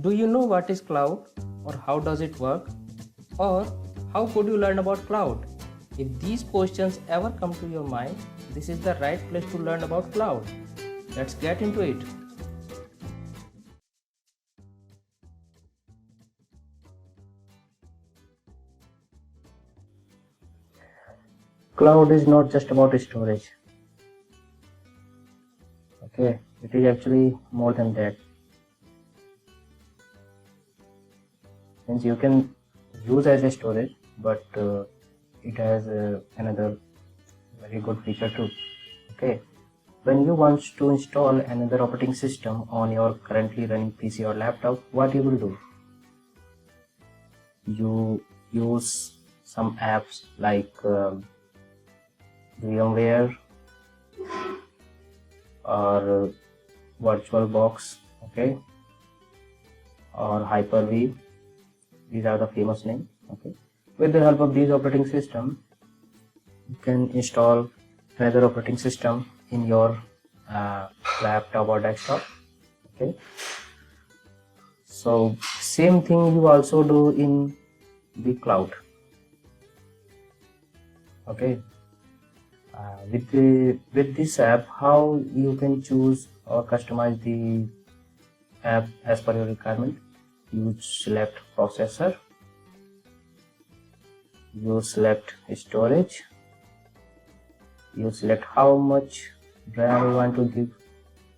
Do you know what is cloud, or how does it work, or how could you learn about cloud? If these questions ever come to your mind, this is the right place to learn about cloud. Let's get into it. Cloud is not just about storage. Okay, it is actually more than that. Since you can use as a storage, but it has another very good feature too. Okay, when you want to install another operating system on your currently running PC or laptop, what you will do? You use some apps like VMware or VirtualBox, okay, or Hyper-V. These are the famous names. Okay, with the help of these operating system, you can install another operating system in your laptop or desktop. Okay, so same thing you also do in the cloud. Okay, with this app, how you can choose or customize the app as per your requirement. You select processor, you select storage, you select how much RAM you want to give,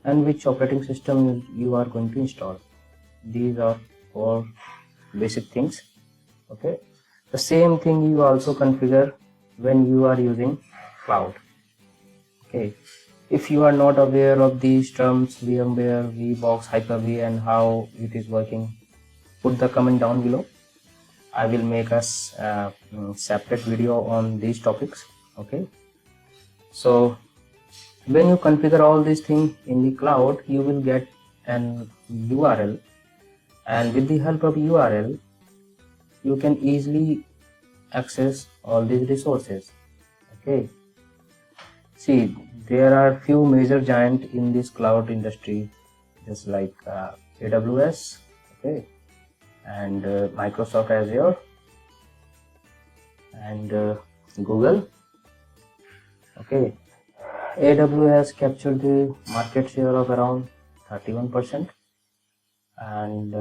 and which operating system you are going to install. These are all basic things. Okay, the same thing you also configure when you are using cloud. Okay, if you are not aware of these terms, VMware, VBox, Hyper-V, and how it is working, put the comment down below. I will make a separate video on these topics. Okay, so when you configure all these things in the cloud, you will get an URL, and with the help of URL, you can easily access all these resources. Okay, see, there are few major giants in this cloud industry, just like AWS, okay, and Microsoft Azure, and Google. Okay, AWS captured the market share of around 31%, and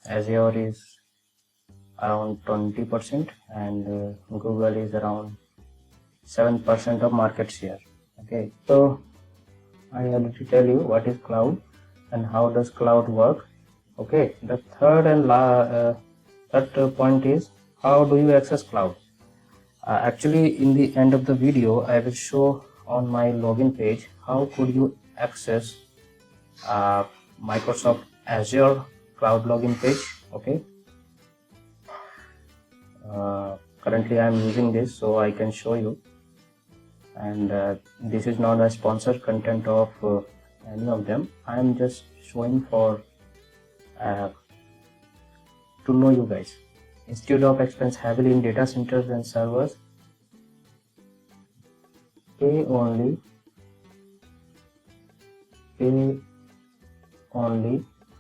Azure is around 20%, and Google is around 7% of market share. Okay, so I already tell you what is cloud and how does cloud work. Okay, the third point is, how do you access cloud? Actually, in the end of the video, I will show on my login page how could you access Microsoft Azure cloud login page. Okay, currently I am using this, so I can show you. And this is not a sponsored content of any of them. I am just showing for to know you guys. Instead of expense heavily in data centers and servers, pay only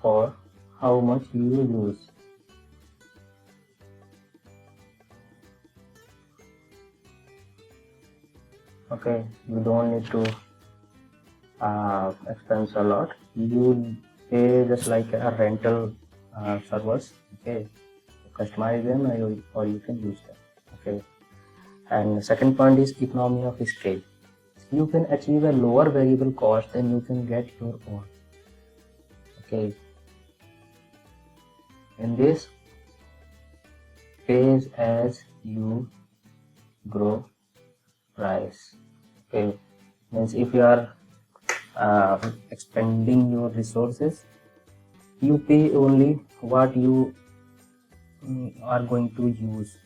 for how much you use. Okay, you don't need to expense a lot. You pay just like a rental servers. Okay, customize them, or you can use them. Okay, and the second point is economy of scale. You can achieve a lower variable cost than you can get your own. Okay, in this, pays as you grow price. Okay, means if you are expanding your resources, you pay only what you are going to use,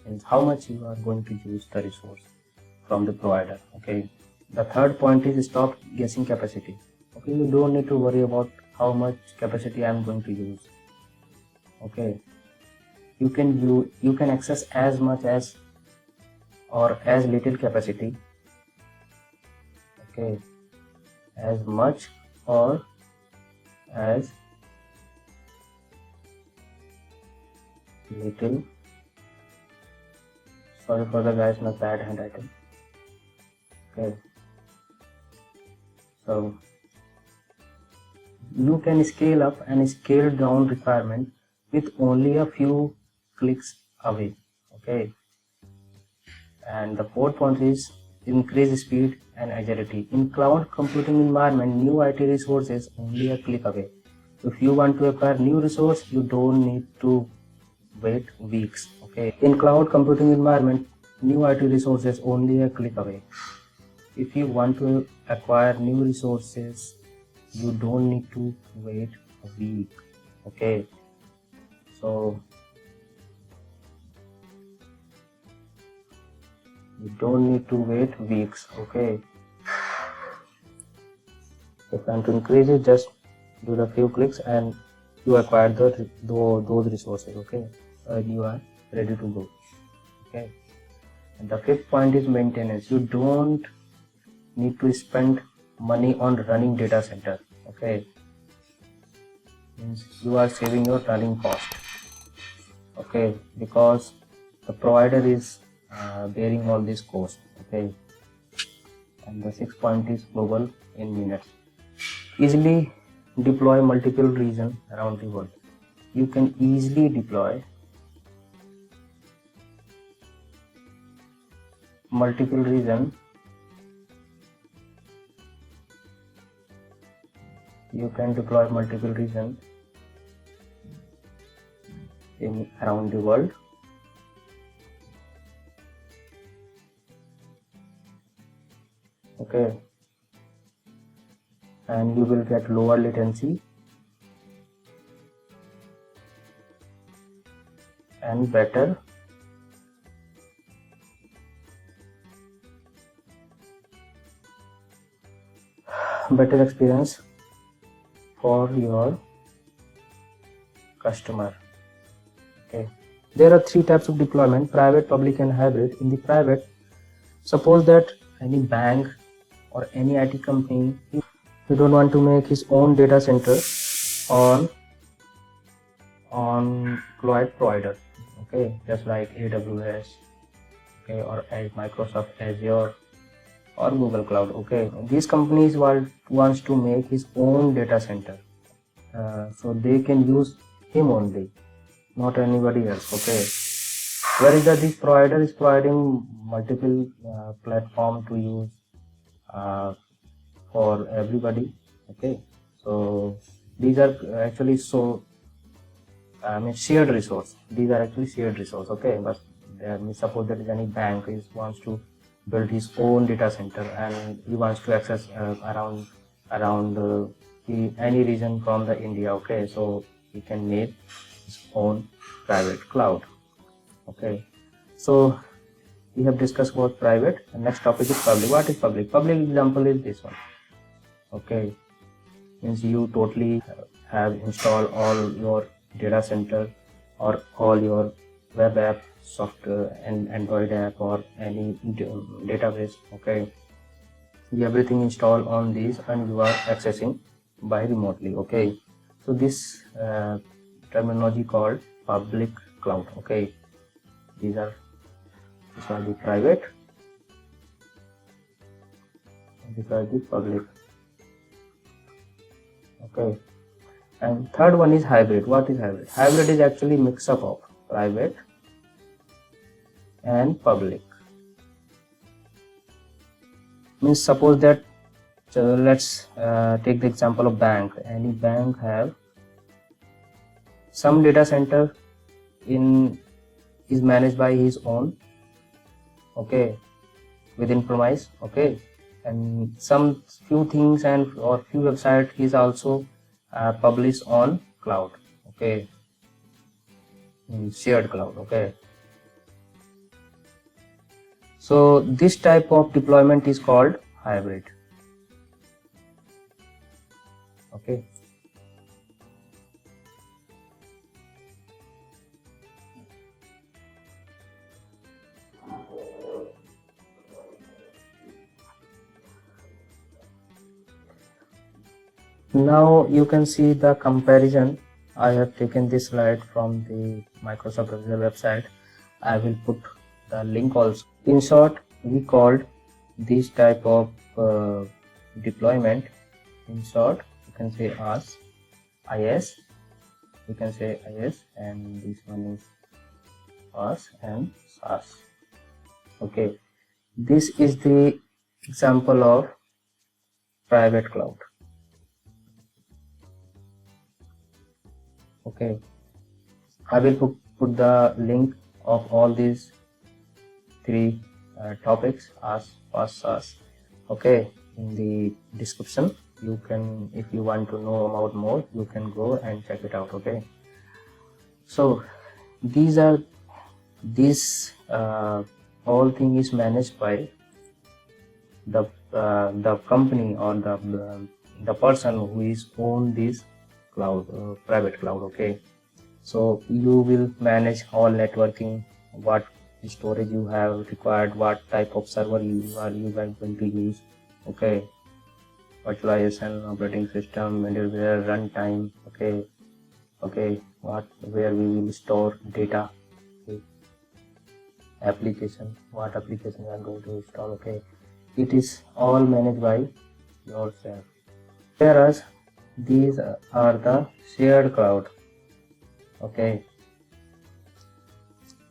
means how much you are going to use the resource from the provider. Okay, the third point is stop guessing capacity. Okay, you don't need to worry about how much capacity I am going to use. Okay, you can access as much as or as little capacity. Okay, as much or as little. Sorry for the guys, my bad handwriting. Okay. So you can scale up and scale down requirement with only a few clicks away. Okay. And the fourth point is increase speed and agility. In cloud computing environment, new IT resources only a click away. If you want to acquire new resource, you don't need to wait weeks. Okay. In cloud computing environment, new IT resources only a click away. If you want to acquire new resources, you don't need to wait a week. Okay. So you don't need to wait weeks. Okay. If you want to increase it, just do the few clicks and you acquire those resources. Okay. You are ready to go. Okay. And the fifth point is maintenance. You don't need to spend money on running data center. Okay. Means you are saving your running cost. Okay, because the provider is bearing all this cost. Okay. And the sixth point is global in minutes. Easily deploy multiple regions around the world. You can easily deploy multiple regions. You can deploy multiple regions in around the world. Okay. And you will get lower latency and better experience for your customer. Okay. There are three types of deployment: private, public, and hybrid. In the private, suppose that any bank or any IT company, you don't want to make his own data center on cloud provider. Okay, just like AWS, okay, or Microsoft Azure or Google Cloud. Okay, these companies wants to make his own data center, so they can use him only, not anybody else. Okay, whereas this provider is providing multiple platform to use for everybody. Okay, so these are actually shared resource. These are actually shared resource. Okay, but suppose that any bank wants to build his own data center and he wants to access around any region from the India. Okay, so he can make his own private cloud. Okay, so we have discussed about private, and next topic is public. What is public? Public example is this one. Okay, means you totally have installed all your data center or all your web app software and Android app or any database. Okay, everything installed on these and you are accessing by remotely. Okay, so this terminology called public cloud. Okay, these are the private, these are the public. Okay, and third one is hybrid. What is hybrid? Hybrid is actually mix up of private and public. Means suppose that let's take the example of bank. Any bank have some data center is managed by his own. Okay, within premise. Okay, and some few things or few website is also published on cloud. Okay, in shared cloud. Okay, so this type of deployment is called hybrid. Okay, now you can see the comparison I have taken this slide from the Microsoft Azure website. I will put the link also. In short, we called this type of deployment. In short, you can say as IS. You can say IS, and this one is as and SaaS. Okay, this is the example of private cloud. Okay, I will put the link of all these three topics as SaaS. Okay, in the description. You can, if you want to know about more, you can go and check it out. Okay, so these are all thing is managed by the company or the person who is own this cloud, private cloud. Okay, so you will manage all networking, what storage you have required, what type of server you are going to use. Okay, virtualization, operating system, middleware, runtime. Okay, where we will store data. Okay. Application, what application you are going to install. Okay, it is all managed by yourself. Whereas these are the shared cloud. Okay,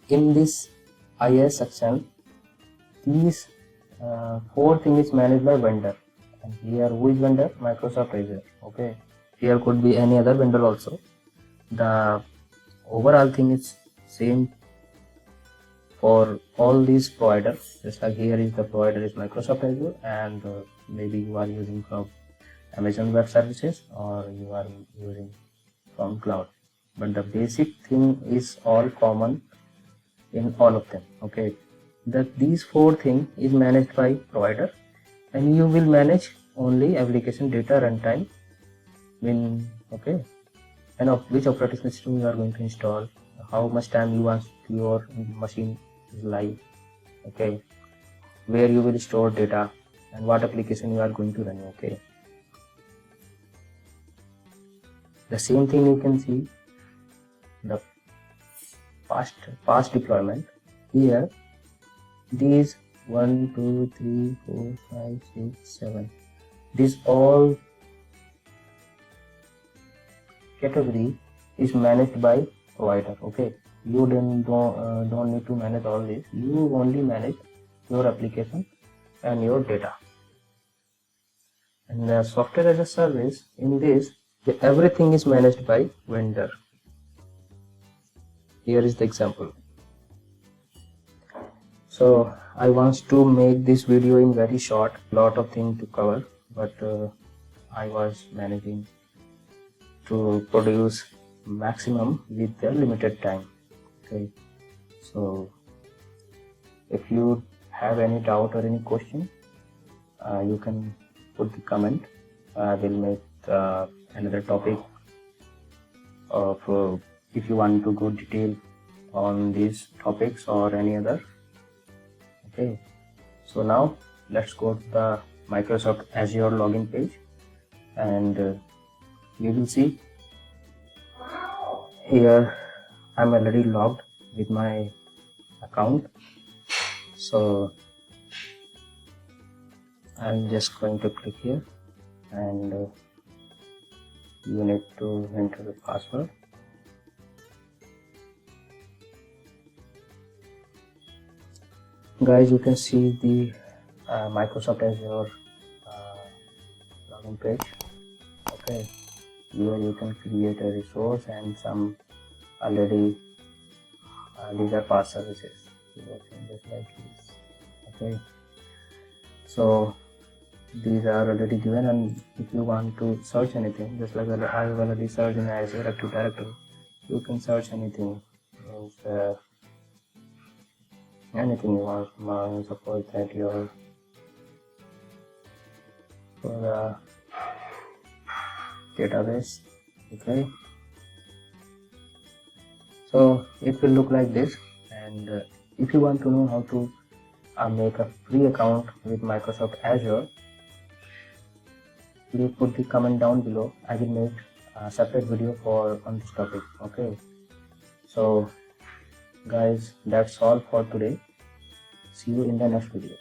in this IS section, these four things is managed by vendor. And here, who is vendor? Microsoft Azure. Okay, here could be any other vendor also. The overall thing is same for all these providers. Just like here is the provider is Microsoft Azure, and maybe you are using from Amazon Web Services or you are using from cloud. But the basic thing is all common in all of them. Okay, that these four things is managed by provider, and you will manage only application data runtime okay, and of which operating system you are going to install, how much time you want your machine is live. Okay, where you will store data and what application you are going to run. Okay, the same thing you can see the past deployment. Here these 1 2 3 4 5 6 7, this all category is managed by provider. Okay, you don't need to manage all this. You only manage your application and your data. And the software as a service, in this everything is managed by vendor. Here is the example. So I want to make this video in very short, lot of things to cover, but I was managing to produce maximum with the limited time. Okay, so if you have any doubt or any question, you can put the comment. I will make another topic of if you want to go detail on these topics or any other. Okay, so now let's go to the Microsoft Azure login page, and you will see here I'm already logged with my account. So I'm just going to click here, and you need to enter the password. Guys, you can see the Microsoft Azure login page. Okay, here you can create a resource and some already these are past services. Just like this. Okay, so these are already given, and if you want to search anything, just like I have already searched in Azure Active Directory, you can search anything. Anything you want. Suppose that you're for the database. Okay, so it will look like this. And if you want to know how to make a free account with Microsoft Azure, please put the comment down below. I will make separate video for on this topic. Okay, so guys, that's all for today. See you in the next video.